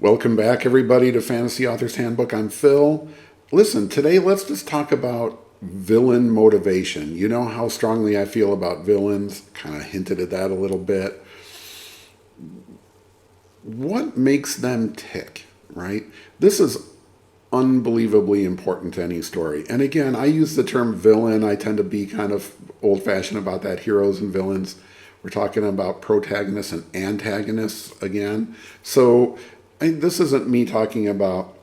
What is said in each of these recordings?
Welcome back, everybody, to Fantasy Author's Handbook. I'm Phil. Listen, today let's just talk about villain motivation. You know how strongly I feel about villains. Kind of hinted at that a little bit. What makes them tick, right? This is unbelievably important to any story. And again, I use the term villain. I tend to be kind of old-fashioned about that, heroes and villains. We're talking about protagonists and antagonists again. So this isn't me talking about,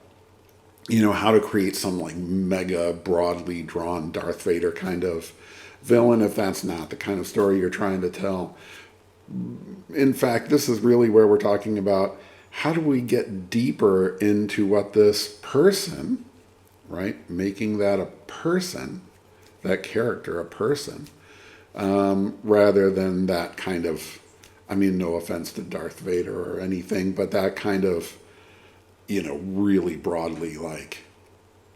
how to create some like mega broadly drawn Darth Vader kind of villain if that's not the kind of story you're trying to tell. In fact, this is really where we're talking about how do we get deeper into what this person, right, making that a person, that character a person, rather than that kind of, no offense to Darth Vader or anything, but that kind of, really broadly like,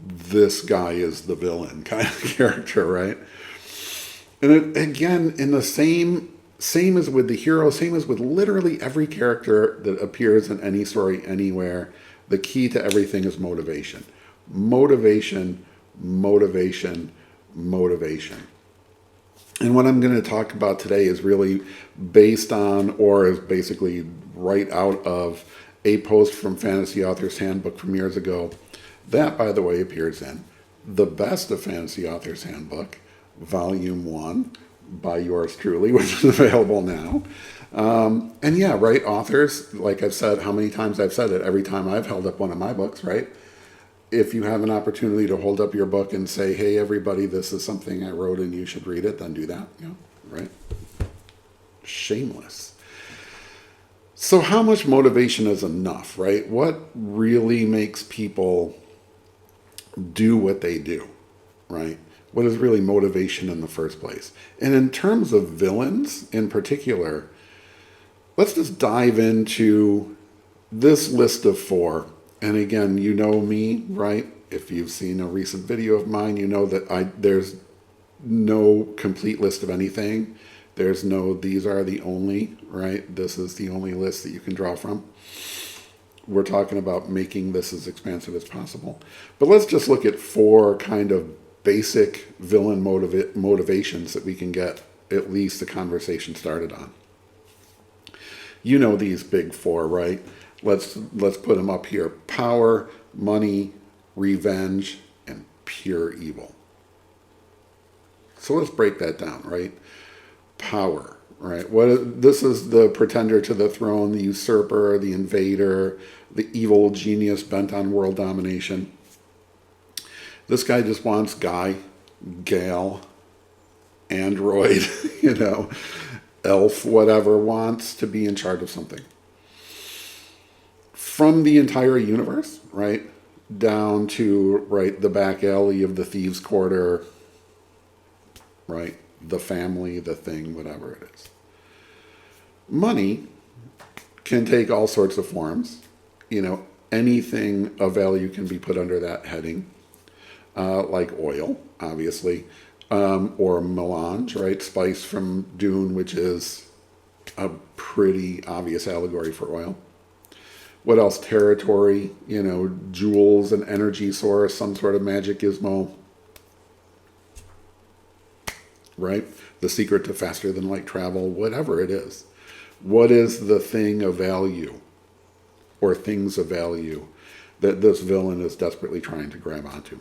this guy is the villain kind of character, right? And again, in the same as with the hero, same as with literally every character that appears in any story anywhere, the key to everything is motivation. Motivation, motivation, motivation. And what I'm going to talk about today is really based on, or is basically right out of, a post from Fantasy Author's Handbook from years ago. That, by the way, appears in The Best of Fantasy Author's Handbook, Volume 1, by yours truly, which is available now. And yeah, right, authors, like I've said, how many times I've said it, every time I've held up one of my books, right? If you have an opportunity to hold up your book and say, hey, everybody, this is something I wrote and you should read it, then do that, right? Shameless. So how much motivation is enough, right? What really makes people do what they do, right? What is really motivation in the first place? And in terms of villains in particular, let's just dive into this list of 4. And again, you know me, right? If you've seen a recent video of mine, you know that there's no complete list of anything. There's no, these are the only, right? This is the only list that you can draw from. We're talking about making this as expansive as possible. But let's just look at 4 kind of basic villain motivations that we can get at least the conversation started on. You know these big 4, right? Let's put them up here. Power, money, revenge, and pure evil. So let's break that down, right? Power, right? This is the pretender to the throne, the usurper, the invader, the evil genius bent on world domination. This guy just wants guy, gal, android, elf, whatever, wants to be in charge of something. From the entire universe, right, down to, right, the back alley of the thieves' quarter, right, the family, the thing, whatever it is. Money can take all sorts of forms. Anything of value can be put under that heading, like oil, obviously, or melange, right, spice from Dune, which is a pretty obvious allegory for oil. What else? Territory, jewels, an energy source, some sort of magic gizmo, right? The secret to faster than light travel, whatever it is. What is the thing of value or things of value that this villain is desperately trying to grab onto?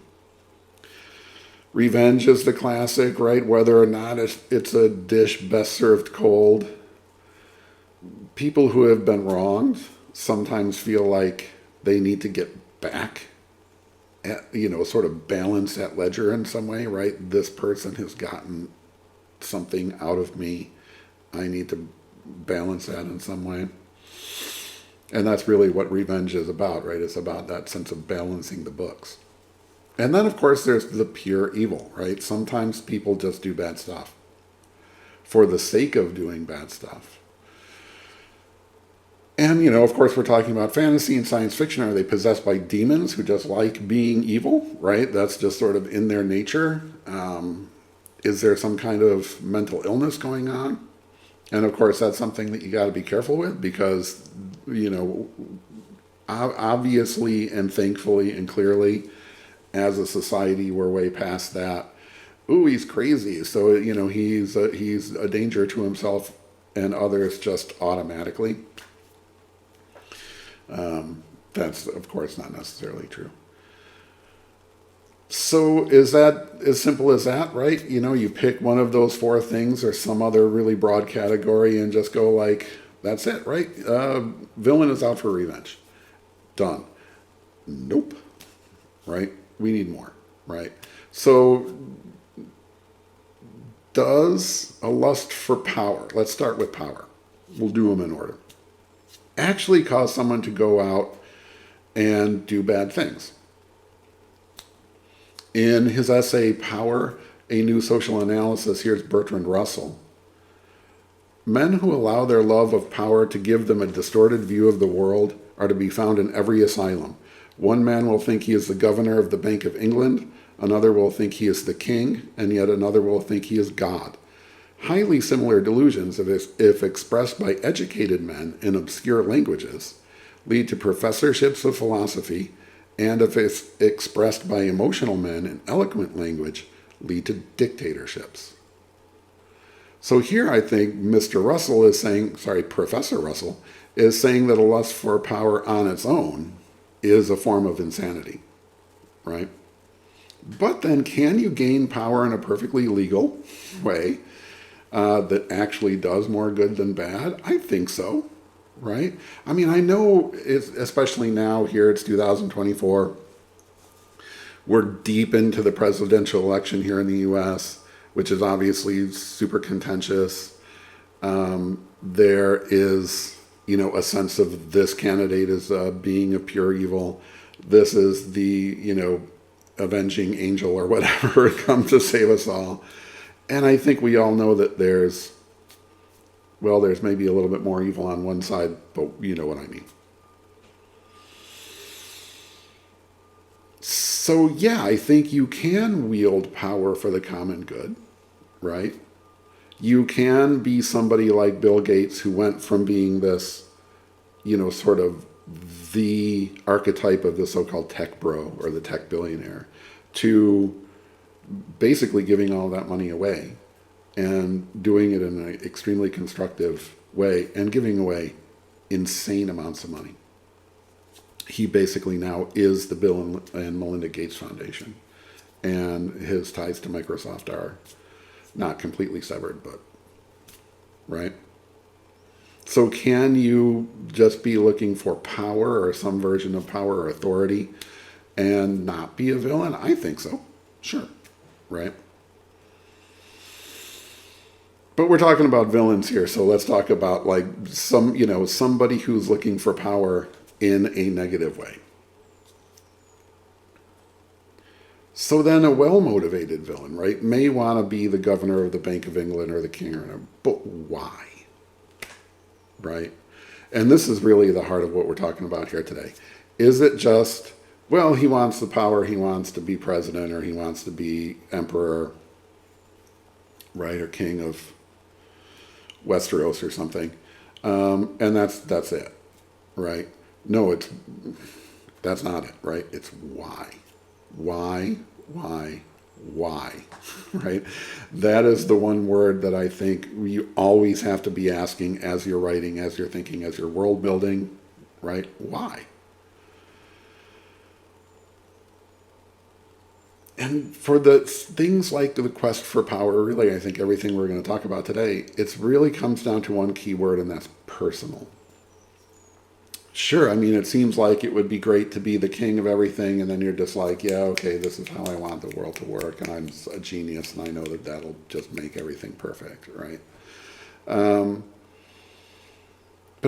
Revenge is the classic, right? Whether or not it's a dish best served cold. People who have been wronged sometimes feel like they need to get back at, sort of balance that ledger in some way, right? This person has gotten something out of me. I need to balance that in some way. And that's really what revenge is about, right? It's about that sense of balancing the books. And then, of course, there's the pure evil, right? Sometimes people just do bad stuff for the sake of doing bad stuff. And, of course, we're talking about fantasy and science fiction. Are they possessed by demons who just like being evil, right? That's just sort of in their nature. Is there some kind of mental illness going on? And, of course, that's something that you got to be careful with because, Obviously and thankfully and clearly, as a society, we're way past that. Ooh, he's crazy. So, he's a danger to himself and others just automatically. That's, of course, not necessarily true. So is that as simple as that, right? You pick one of those four things or some other really broad category and just go like, that's it, right? Villain is out for revenge. Done. Nope. Right? We need more, right? So does a lust for power, let's start with power. We'll do them in order. Actually cause someone to go out and do bad things? In his essay, Power, A New Social Analysis, here's Bertrand Russell. Men who allow their love of power to give them a distorted view of the world are to be found in every asylum. One man will think he is the governor of the Bank of England, another will think he is the king, and yet another will think he is God. Highly similar delusions, if expressed by educated men in obscure languages, lead to professorships of philosophy, and if it's expressed by emotional men in eloquent language, lead to dictatorships. So here I think Professor Russell is saying that a lust for power on its own is a form of insanity, right? But then can you gain power in a perfectly legal way that actually does more good than bad? I think so, right? I mean, I know, especially now here, it's 2024. We're deep into the presidential election here in the U.S., which is obviously super contentious. There is, a sense of this candidate as being a pure evil. This is the, avenging angel or whatever come to save us all. And I think we all know that there's maybe a little bit more evil on one side, but you know what I mean. So yeah, I think you can wield power for the common good, right? You can be somebody like Bill Gates who went from being this, sort of the archetype of the so-called tech bro or the tech billionaire to basically giving all that money away and doing it in an extremely constructive way and giving away insane amounts of money. He basically now is the Bill and Melinda Gates Foundation, and his ties to Microsoft are not completely severed, but right. So can you just be looking for power or some version of power or authority and not be a villain? I think so. Sure. Right. But we're talking about villains here, so let's talk about like somebody who's looking for power in a negative way. So then a well-motivated villain, right, may want to be the governor of the Bank of England or the king, but why? Right? And this is really the heart of what we're talking about here today. Is it just, well, he wants the power, he wants to be president, or he wants to be emperor, right, or king of Westeros or something, and that's it, right? No, that's not it, right? It's why, right? That is the one word that I think you always have to be asking as you're writing, as you're thinking, as you're world building, right? Why? And for the things like the quest for power, really, I think everything we're going to talk about today, it really comes down to one key word, and that's personal. Sure, I mean, it seems like it would be great to be the king of everything, and then you're just like, yeah, okay, this is how I want the world to work, and I'm a genius, and I know that that'll just make everything perfect, right? But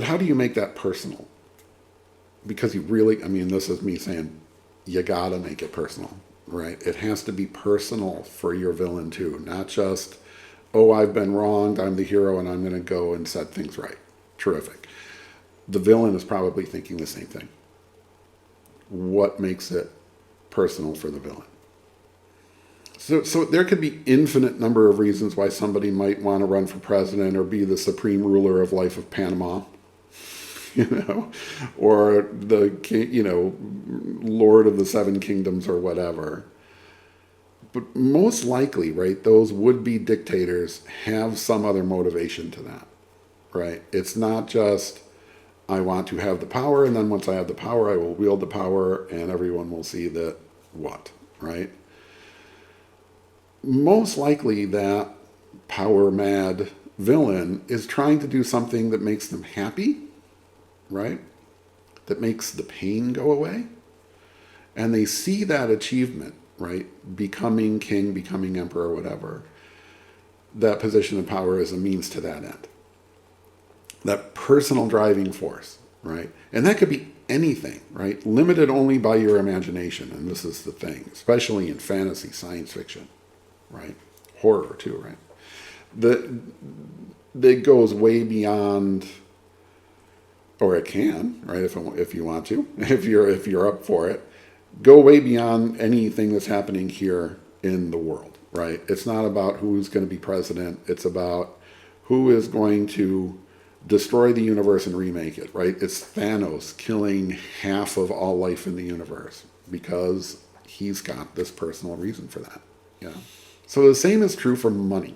how do you make that personal? Because this is me saying, you gotta make it personal, right? It has to be personal for your villain too, not just, oh, I've been wronged, I'm the hero, and I'm going to go and set things right. Terrific. The villain is probably thinking the same thing. What makes it personal for the villain? So there could be infinite number of reasons why somebody might want to run for president or be the supreme ruler of life of Panama. you know, or the Lord of the Seven Kingdoms or whatever. But most likely, right, those would-be dictators have some other motivation to that, right? It's not just, I want to have the power, and then once I have the power, I will wield the power, and everyone will see that what, right? Most likely that power-mad villain is trying to do something that makes them happy, right? That makes the pain go away. And they see that achievement, right? Becoming king, becoming emperor, whatever. That position of power is a means to that end. That personal driving force, right? And that could be anything, right? Limited only by your imagination. And this is the thing, especially in fantasy, science fiction, right? Horror too, right? That goes way beyond, or it can, right? If you want to, if you're up for it, go way beyond anything that's happening here in the world, right? It's not about who's going to be president. It's about who is going to destroy the universe and remake it, right? It's Thanos killing half of all life in the universe because he's got this personal reason for that. Yeah. So the same is true for money.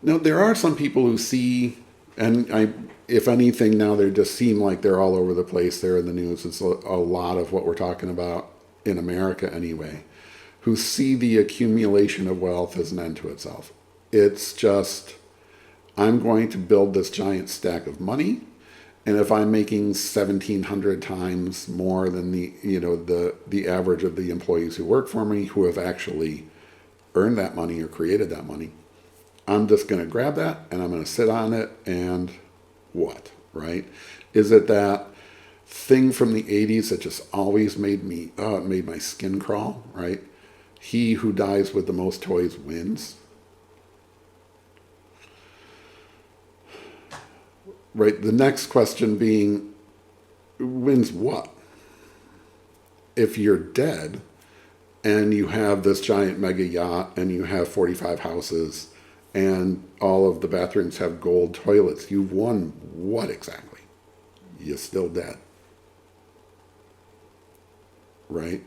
Now, there are some people who see, and if anything, now they just seem like they're all over the place. They're in the news. It's a lot of what we're talking about in America anyway, who see the accumulation of wealth as an end to itself. It's just, I'm going to build this giant stack of money, and if I'm making 1,700 times more than the average of the employees who work for me, who have actually earned that money or created that money, I'm just going to grab that and I'm going to sit on it and what, right? Is it that thing from the 80s that just always made my skin crawl, right? He who dies with the most toys wins. Right, the next question being, wins what? If you're dead and you have this giant mega yacht and you have 45 houses and all of the bathrooms have gold toilets, you've won what exactly? You're still dead. Right?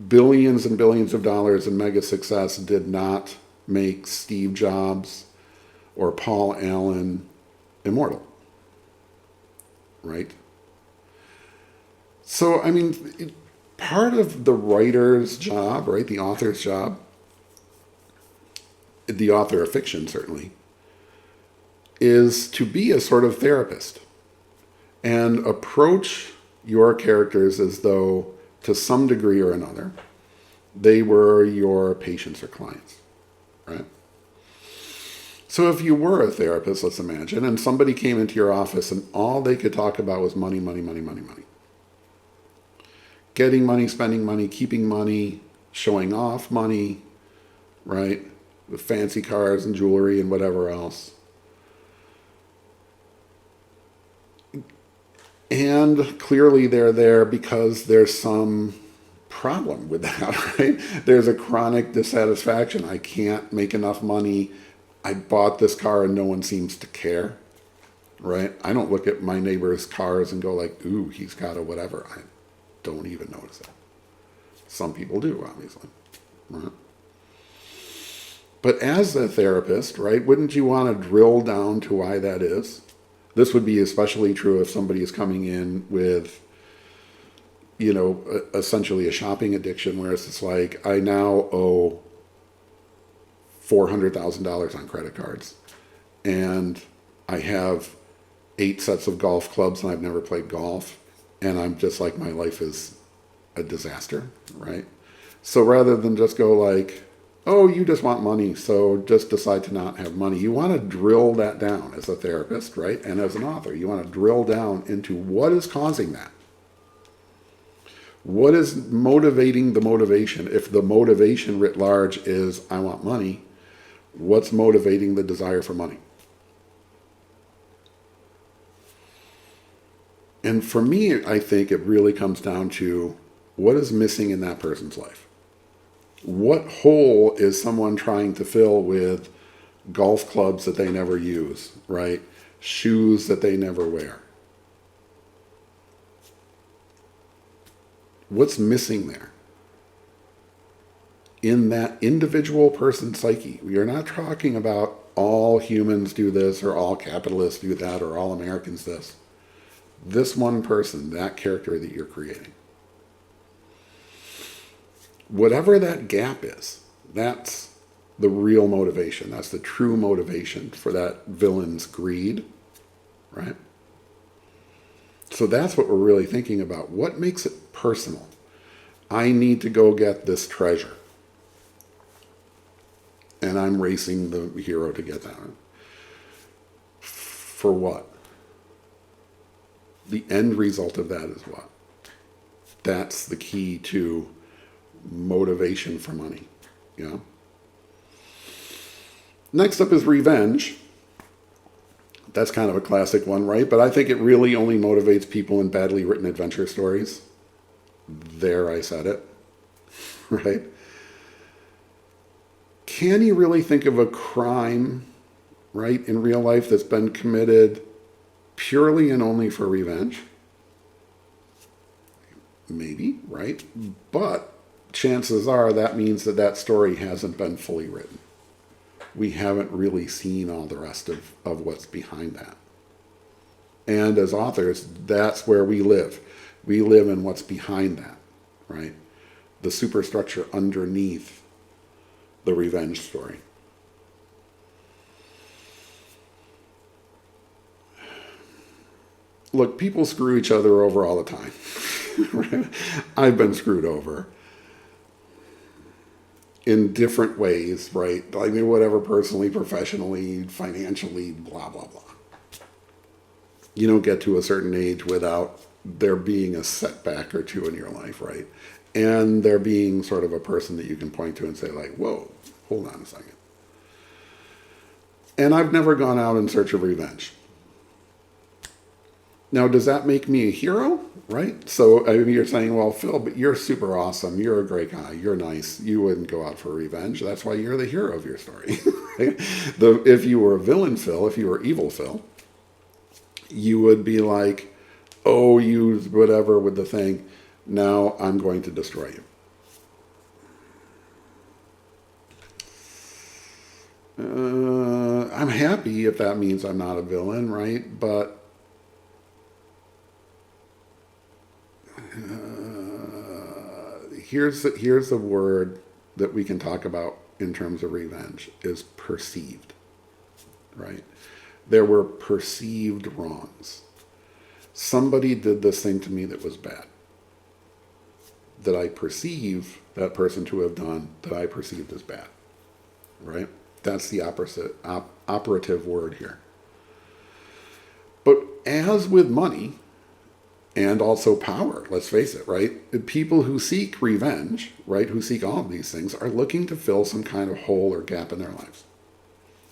Billions and billions of dollars in mega success did not make Steve Jobs or Paul Allen immortal. Right? So, I mean, part of the writer's job, right, the author's job, the author of fiction certainly, is to be a sort of therapist and approach your characters as though, to some degree or another, they were your patients or clients, right? So if you were a therapist, let's imagine, and somebody came into your office and all they could talk about was money, money, money, money, money. Getting money, spending money, keeping money, showing off money, right? With fancy cars and jewelry and whatever else. And clearly they're there because there's some problem with that, right? There's a chronic dissatisfaction. I can't make enough money. I bought this car and no one seems to care, right? I don't look at my neighbor's cars and go like, ooh, he's got a whatever. I don't even notice that. Some people do, obviously, right? But as a therapist, right, wouldn't you want to drill down to why that is? This would be especially true if somebody is coming in with, essentially a shopping addiction, where it's just like, I now owe $400,000 on credit cards, and I have 8 sets of golf clubs, and I've never played golf, and I'm just like, my life is a disaster, right? So rather than just go like, oh, you just want money, so just decide to not have money. You want to drill that down as a therapist, right? And as an author, you want to drill down into what is causing that. What is motivating the motivation? If the motivation writ large is, I want money, what's motivating the desire for money? And for me, I think it really comes down to what is missing in that person's life. What hole is someone trying to fill with golf clubs that they never use, right? shoes that they never wear. What's missing there? In that individual person's psyche. We are not talking about all humans do this, or all capitalists do that, or all Americans this. This one person, that character that you're creating. Whatever that gap is, that's the real motivation. That's the true motivation for that villain's greed, right? So that's what we're really thinking about. What makes it personal? I need to go get this treasure. And I'm racing the hero to get that. For what? The end result of that is what? That's the key to motivation for money. Yeah. Next up is revenge. That's kind of a classic one, right? But I think it really only motivates people in badly written adventure stories. There, I said it. Right? Can you really think of a crime, right, in real life that's been committed purely and only for revenge? Maybe, right? But chances are that means that that story hasn't been fully written. We haven't really seen all the rest of what's behind that. And as authors, that's where we live. We live in what's behind that, right? The superstructure underneath the revenge story. Look, people screw each other over all the time. Right? I've been screwed over in different ways, right? I mean, whatever, personally, professionally, financially, blah, blah, blah. You don't get to a certain age without there being a setback or two in your life, right? And there being sort of a person that you can point to and say, like, whoa, hold on a second. And I've never gone out in search of revenge. Now, does that make me a hero, right? So I mean, you're saying, well, Phil, but you're super awesome. You're a great guy. You're nice. You wouldn't go out for revenge. That's why you're the hero of your story. Right? If you were a villain Phil, if you were evil Phil, you would be like, oh, you whatever with the thing. Now I'm going to destroy you. I'm happy if that means I'm not a villain, right? But here's a word that we can talk about in terms of revenge is perceived, right? There were perceived wrongs. Somebody did this thing to me that was bad, that I perceive that person to have done, that I perceived as bad, right? That's the operative word here. But as with money, and also power, let's face it, right? People who seek revenge, right, who seek all of these things, are looking to fill some kind of hole or gap in their lives.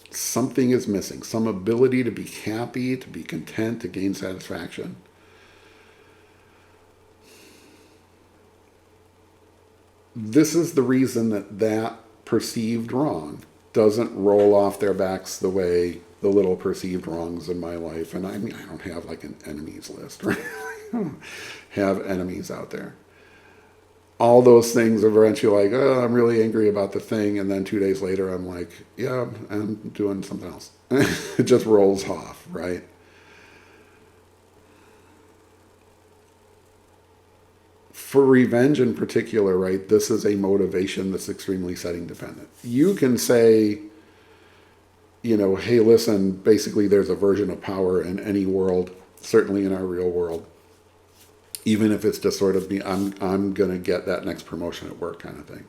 Something is missing, some ability to be happy, to be content, to gain satisfaction. This is the reason that perceived wrong doesn't roll off their backs the way the little perceived wrongs in my life. And I mean, I don't have like an enemies list, right? I don't have enemies out there. All those things are eventually like, oh, I'm really angry about the thing. And then 2 days later, I'm like, yeah, I'm doing something else. It just rolls off, right? For revenge in particular, right, this is a motivation that's extremely setting dependent. You can say, you know, hey, listen, basically there's a version of power in any world, certainly in our real world. Even if it's just sort of me, I'm going to get that next promotion at work kind of thing,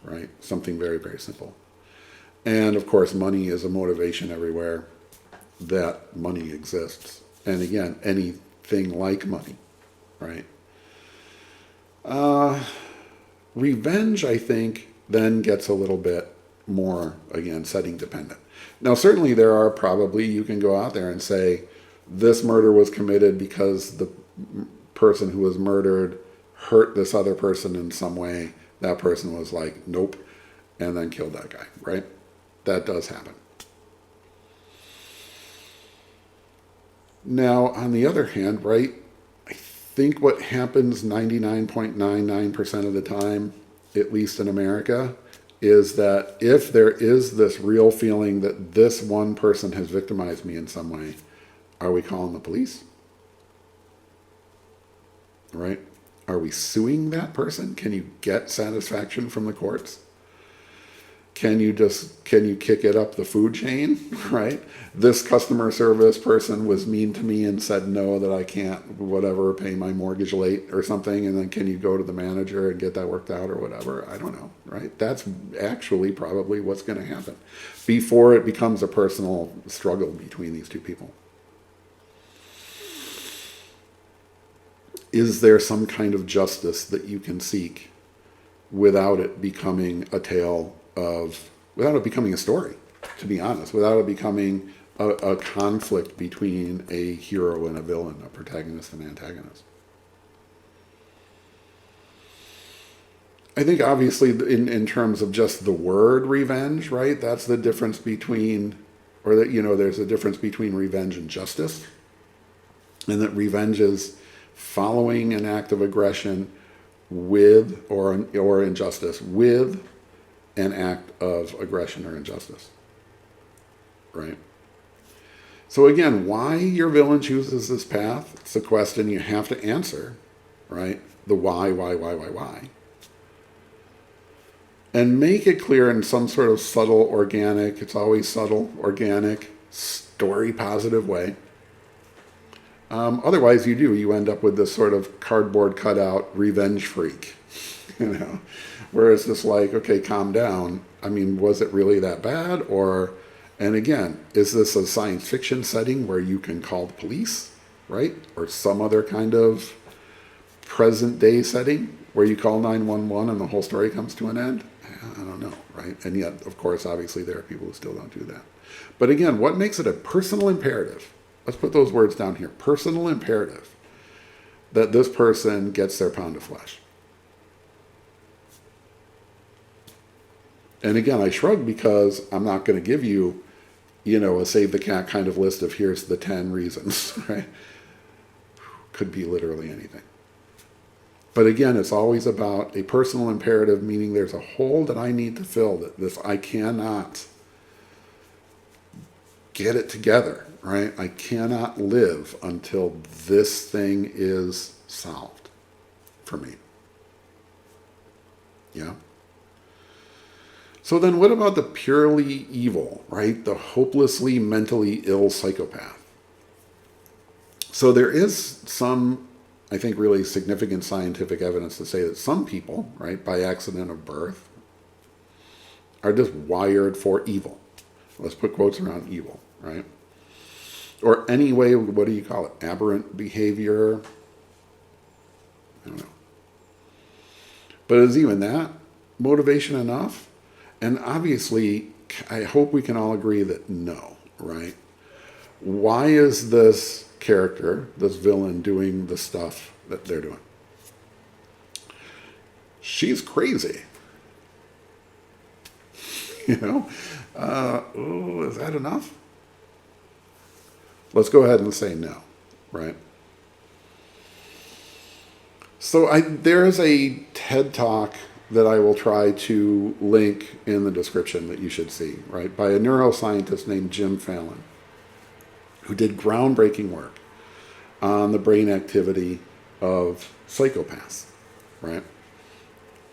right? Something very, very simple. And of course, money is a motivation everywhere that money exists. And again, anything like money, right? Revenge, I think, then gets a little bit more, again, setting dependent. Now, certainly there are probably, you can go out there and say, this murder was committed because the person who was murdered hurt this other person in some way. That person was like, nope, and then killed that guy, right? That does happen. Now, on the other hand, right, I think what happens 99.99% of the time, at least in America, is that if there is this real feeling that this one person has victimized me in some way, are we calling the police? Right? Are we suing that person? Can you get satisfaction from the courts? Can you kick it up the food chain, right? This customer service person was mean to me and said no, that I can't, whatever, pay my mortgage late or something, and then can you go to the manager and get that worked out or whatever? I don't know, right? That's actually probably what's going to happen before it becomes a personal struggle between these two people. Is there some kind of justice that you can seek without it becoming a tale of, without it becoming a story, to be honest, without it becoming a conflict between a hero and a villain, a protagonist and antagonist? I think obviously in terms of just the word revenge, right? That's the difference between, or that, there's a difference between revenge and justice. And that revenge is following an act of aggression with, or injustice, with an act of aggression or injustice, right? So again, why your villain chooses this path, it's a question you have to answer, right? The why. And make it clear in some sort of subtle, organic, it's always subtle, organic, story positive way. Otherwise you end up with this sort of cardboard cutout revenge freak, where it's just like, okay, calm down. I mean, was it really that bad? And again, is this a science fiction setting where you can call the police, right? Or some other kind of present day setting where you call 911 and the whole story comes to an end? I don't know, right? And yet, of course, obviously there are people who still don't do that. But again, what makes it a personal imperative? Let's put those words down here. Personal imperative that this person gets their pound of flesh. And again, I shrug because I'm not going to give you, a save the cat kind of list of here's the 10 reasons, right? Could be literally anything. But again, it's always about a personal imperative, meaning there's a hole that I need to fill, that I cannot get it together, right? I cannot live until this thing is solved for me. Yeah? So then what about the purely evil, right? The hopelessly mentally ill psychopath. So there is some, I think, really significant scientific evidence to say that some people, right, by accident of birth, are just wired for evil. Let's put quotes around evil, right? Or anyway, what do you call it? Aberrant behavior? I don't know. But is even that motivation enough? And obviously, I hope we can all agree that no, right? Why is this character, this villain, doing the stuff that they're doing? She's crazy. Is that enough? Let's go ahead and say no, right? So there is a TED Talk that I will try to link in the description that you should see, right? By a neuroscientist named Jim Fallon, who did groundbreaking work on the brain activity of psychopaths, right?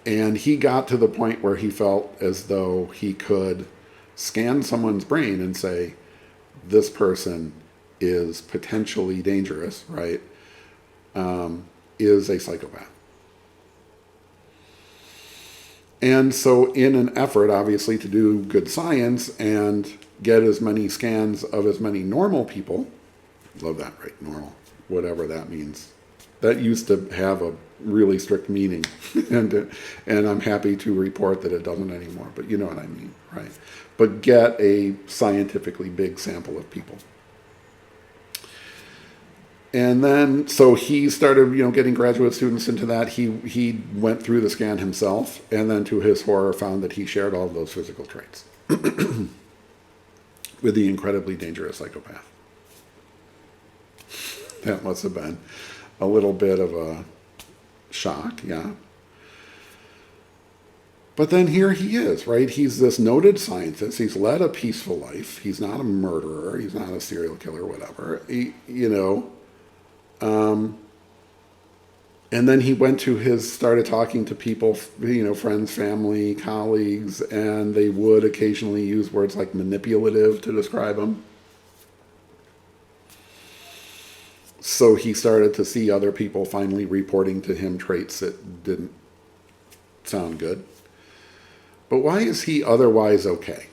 And he got to the point where he felt as though he could scan someone's brain and say, this person is potentially dangerous, right? Is a psychopath. And so in an effort, obviously, to do good science and get as many scans of as many normal people, love that, right? Normal, whatever that means. That used to have a really strict meaning, and I'm happy to report that it doesn't anymore, but you know what I mean, right? But get a scientifically big sample of people. And then, so he started, getting graduate students into that. He went through the scan himself, and then to his horror found that he shared all of those physical traits with the incredibly dangerous psychopath. That must have been a little bit of a shock, yeah. But then here he is, right? He's this noted scientist. He's led a peaceful life. He's not a murderer. He's not a serial killer, whatever. And then he went to started talking to people, friends, family, colleagues, and they would occasionally use words like manipulative to describe him. So he started to see other people finally reporting to him traits that didn't sound good. But why is he otherwise okay?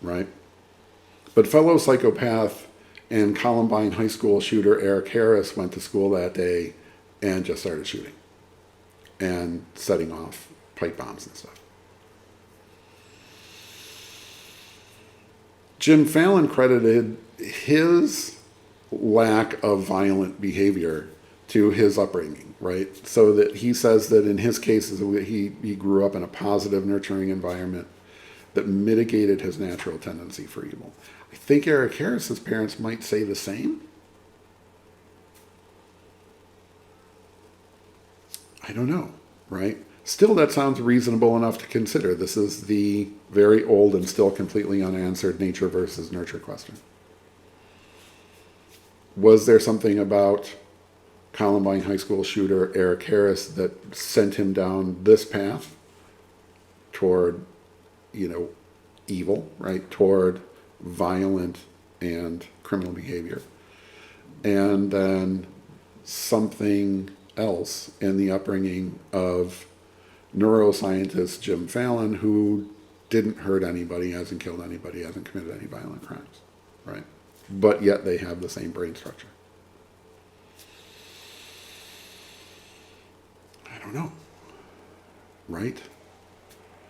Right? But fellow psychopath and Columbine high school shooter Eric Harris went to school that day and just started shooting and setting off pipe bombs and stuff. Jim Fallon credited his lack of violent behavior to his upbringing, right? So that he says that in his cases, he grew up in a positive, nurturing environment that mitigated his natural tendency for evil. I think Eric Harris's parents might say the same. I don't know, right? Still, that sounds reasonable enough to consider. This is the very old and still completely unanswered nature versus nurture question. Was there something about Columbine high school shooter Eric Harris that sent him down this path toward, evil, right? Toward violent and criminal behavior. And then something else in the upbringing of neuroscientist Jim Fallon, who didn't hurt anybody, hasn't killed anybody, hasn't committed any violent crimes, right? But yet they have the same brain structure. I don't know, right?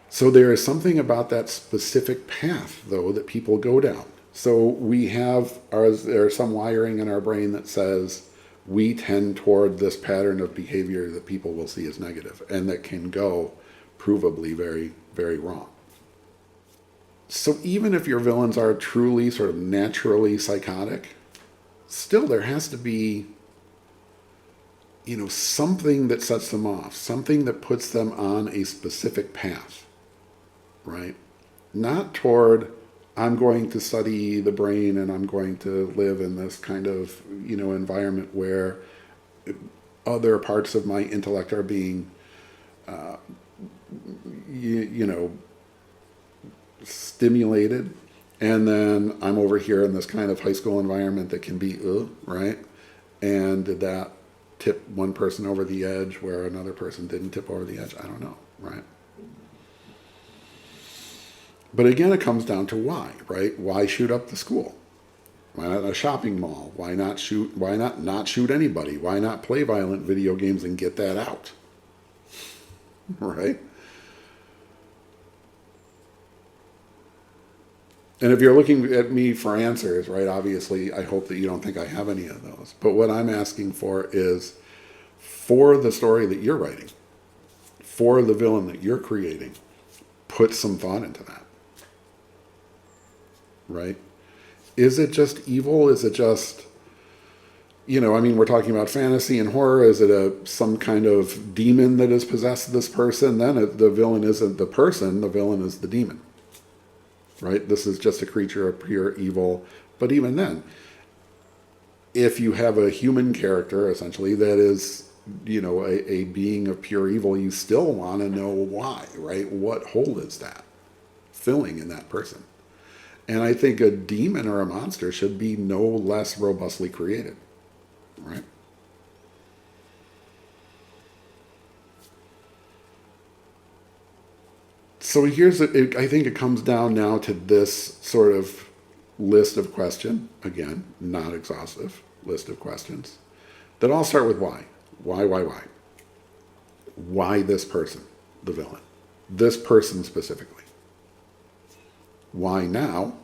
So there is something about that specific path, though, that people go down. So there's some wiring in our brain that says we tend toward this pattern of behavior that people will see as negative, and that can go provably very, very wrong. So even if your villains are truly sort of naturally psychotic, still there has to be, something that sets them off, something that puts them on a specific path, right? Not toward, I'm going to study the brain and I'm going to live in this kind of, environment where other parts of my intellect are being, stimulated. And then I'm over here in this kind of high school environment that can be, right? And did that tip one person over the edge where another person didn't tip over the edge? I don't know, right? But again, it comes down to why, right? Why shoot up the school? Why not a shopping mall? Why not shoot anybody? Why not play violent video games and get that out? Right? And if you're looking at me for answers, right, obviously I hope that you don't think I have any of those. But what I'm asking for is, for the story that you're writing, for the villain that you're creating, put some thought into that. Right? Is it just evil? Is it just, we're talking about fantasy and horror. Is it some kind of demon that has possessed this person? Then the villain isn't the person, the villain is the demon. Right? This is just a creature of pure evil. But even then, if you have a human character, essentially, that is, a being of pure evil, you still want to know why, right? What hole is that filling in that person? And I think a demon or a monster should be no less robustly created, right? So I think it comes down now to this sort of list of questions, again, not exhaustive list of questions, that all start with why. Why? Why this person, the villain? This person specifically. Why now?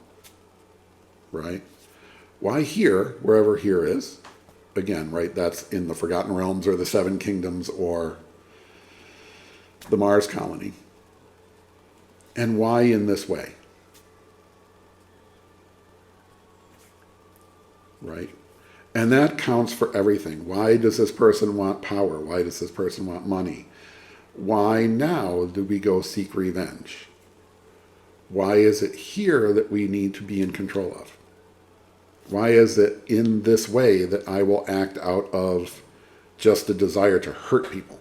Right? Why here, wherever here is? Again, right, that's in the Forgotten Realms or the Seven Kingdoms or the Mars colony. And why in this way? Right? And that counts for everything. Why does this person want power? Why does this person want money? Why now do we go seek revenge? Why is it here that we need to be in control of? Why is it in this way that I will act out of just a desire to hurt people?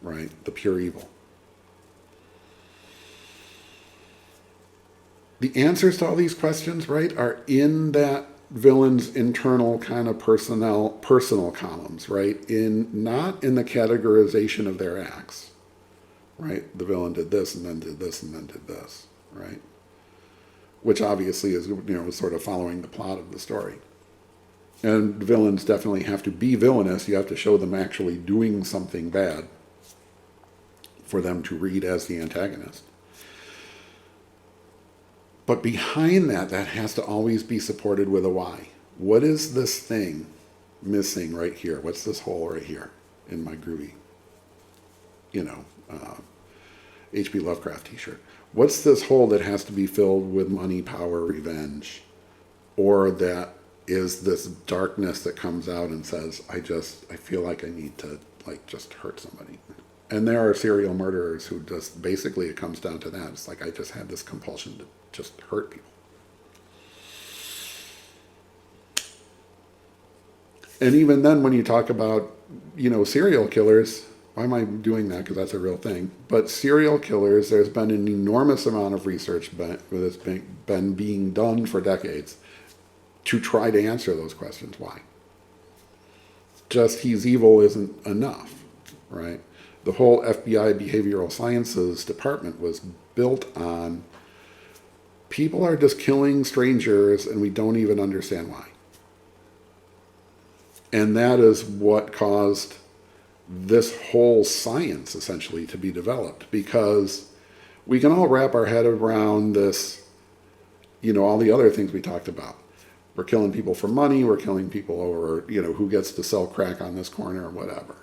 Right? The pure evil. The answers to all these questions, right, are in that villain's internal kind of personal columns, right? Not in the categorization of their acts, right? The villain did this and then did this and then did this, right? Which obviously is, sort of following the plot of the story. And villains definitely have to be villainous. You have to show them actually doing something bad for them to read as the antagonist. But behind that has to always be supported with a why. What is this thing missing right here? What's this hole right here in my groovy, H.P. Lovecraft t-shirt? What's this hole that has to be filled with money, power, revenge? Or that is this darkness that comes out and says, I feel like I need to just hurt somebody. And there are serial murderers who just, basically it comes down to that. It's like, I just had this compulsion to just hurt people. And even then, when you talk about, serial killers, why am I doing that? Because that's a real thing. But serial killers, there's been an enormous amount of research that's been being done for decades to try to answer those questions. Why? Just he's evil isn't enough, right? The whole FBI behavioral sciences department was built on people are just killing strangers and we don't even understand why. And that is what caused this whole science essentially to be developed, because we can all wrap our head around this, all the other things we talked about. We're killing people for money, we're killing people over, who gets to sell crack on this corner or whatever.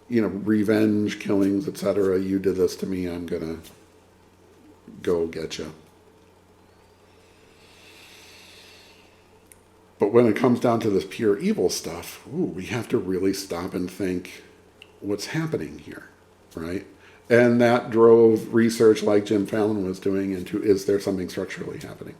Revenge, killings, etc. You did this to me, I'm gonna go get you. But when it comes down to this pure evil stuff, we have to really stop and think, what's happening here, right? And that drove research like Jim Fallon was doing into, is there something structurally happening,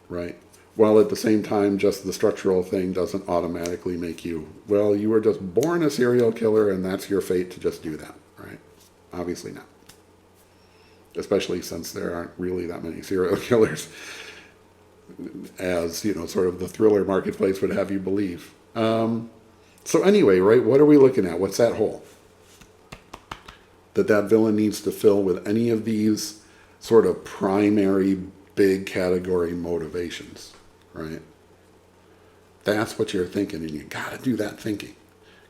right? While at the same time, just the structural thing doesn't automatically make you, you were just born a serial killer and that's your fate to just do that, right? Obviously not. Especially since there aren't really that many serial killers, as, sort of the thriller marketplace would have you believe. So anyway, right, what are we looking at? What's that hole that villain needs to fill with any of these sort of primary big category motivations, right? That's what you're thinking, and you got to do that thinking.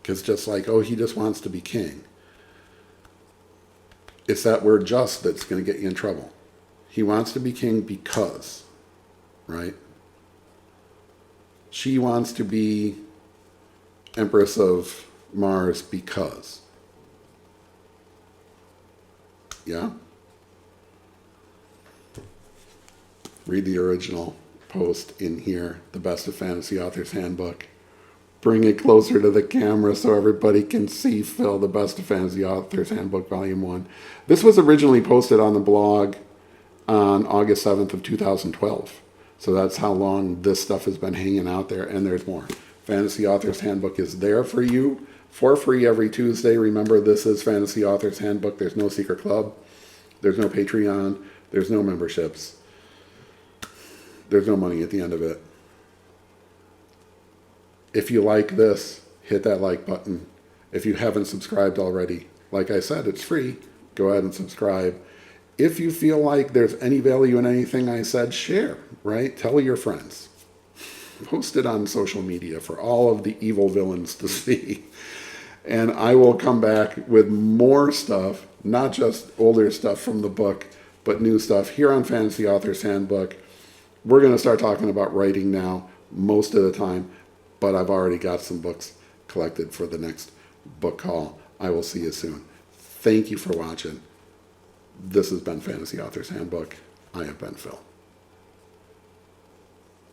Because just like, he just wants to be king. It's that word just that's going to get you in trouble. He wants to be king because, right? She wants to be Empress of Mars because. Yeah? Read the original post in here, The Best of Fantasy Authors Handbook. Bring it closer to the camera so everybody can see Phil, The Best of Fantasy Authors Handbook, Volume 1. This was originally posted on the blog on August 7th of 2012. So that's how long this stuff has been hanging out there, and there's more. Fantasy Authors Handbook is there for you for free every Tuesday. Remember, this is Fantasy Authors Handbook. There's no secret club. There's no Patreon. There's no memberships. There's no money at the end of it. If you like this, hit that like button. If you haven't subscribed already, like I said, it's free. Go ahead and subscribe. If you feel like there's any value in anything I said, share, right? Tell your friends. Post it on social media for all of the evil villains to see. And I will come back with more stuff, not just older stuff from the book, but new stuff here on Fantasy Authors Handbook. We're going to start talking about writing now most of the time, but I've already got some books collected for the next book haul. I will see you soon. Thank you for watching. This has been Fantasy Authors Handbook. I have been Phil.